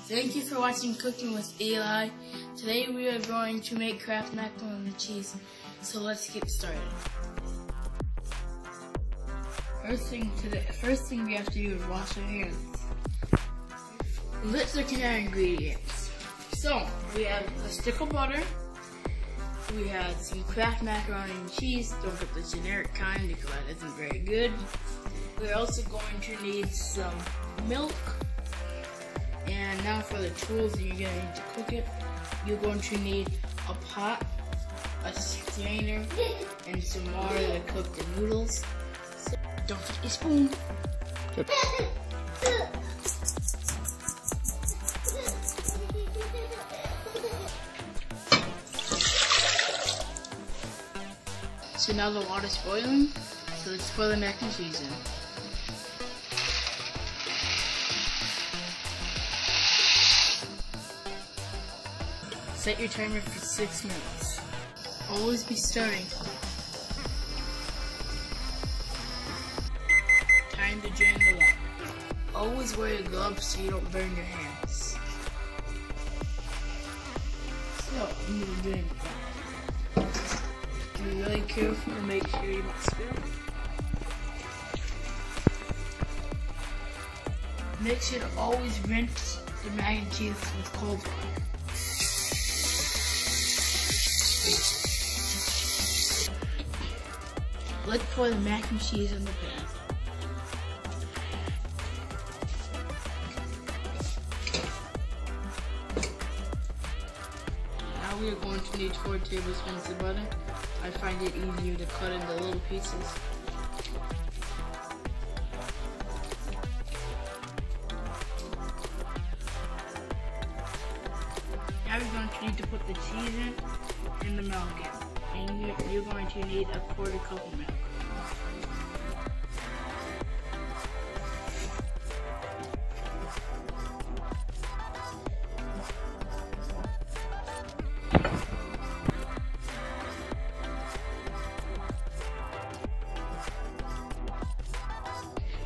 Thank you for watching Cooking with Eli. Today we are going to make Kraft macaroni and cheese. So let's get started. First thing we have to do is wash our hands. Let's look at our ingredients. So we have a stick of butter. We have some Kraft macaroni and cheese. Don't get the generic kind because that isn't very good. We're also going to need some milk. And now for the tools that you're going to need to cook it. You're going to need a pot, a strainer, and some water to cook the noodles. So don't forget your spoon. So now the water's boiling, so let's pour the mac and cheese in. Set your timer for 6 minutes. Always be stirring. Time to drain the water. Always wear your gloves so you don't burn your hands. So, I'm going to drain the water. Be really careful to make sure you don't spill. Make sure to always rinse the mac and cheese with cold water. Let's pour the mac and cheese in the pan. Now we are going to need 4 tablespoons of butter. I find it easier to cut into little pieces. Now we're going to need to put the cheese in and the milk in. And you're going to need a 1/4 cup of milk.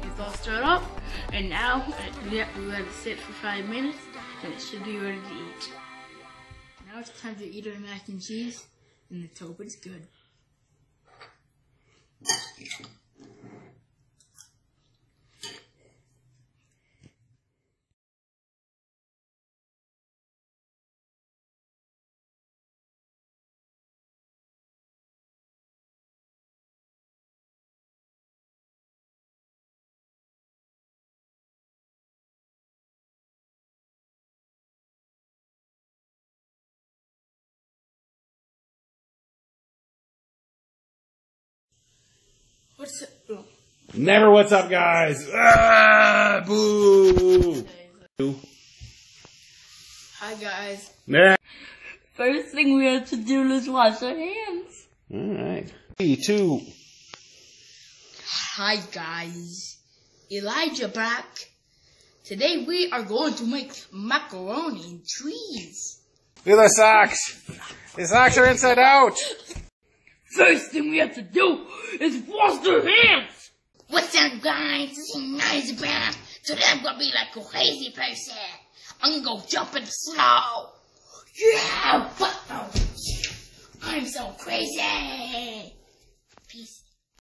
It's all stirred up, and now we let it sit for 5 minutes, and it should be ready to eat. Now it's time to eat our mac and cheese, and let's hope it's good. What's up? Oh. Never what's up, guys. Ah, boo. Hi, guys. Nah. First thing we have to do is wash our hands. Alright. 3, 2. Hi, guys. Elijah back. Today we are going to make macaroni and cheese. Look at the socks. The socks are inside out. First thing we have to do is wash our hands. What's up, guys? This is Elijah back. Today I'm gonna be like a crazy person. I'm gonna go jump in the snow. Yeah, but I'm so crazy. Peace.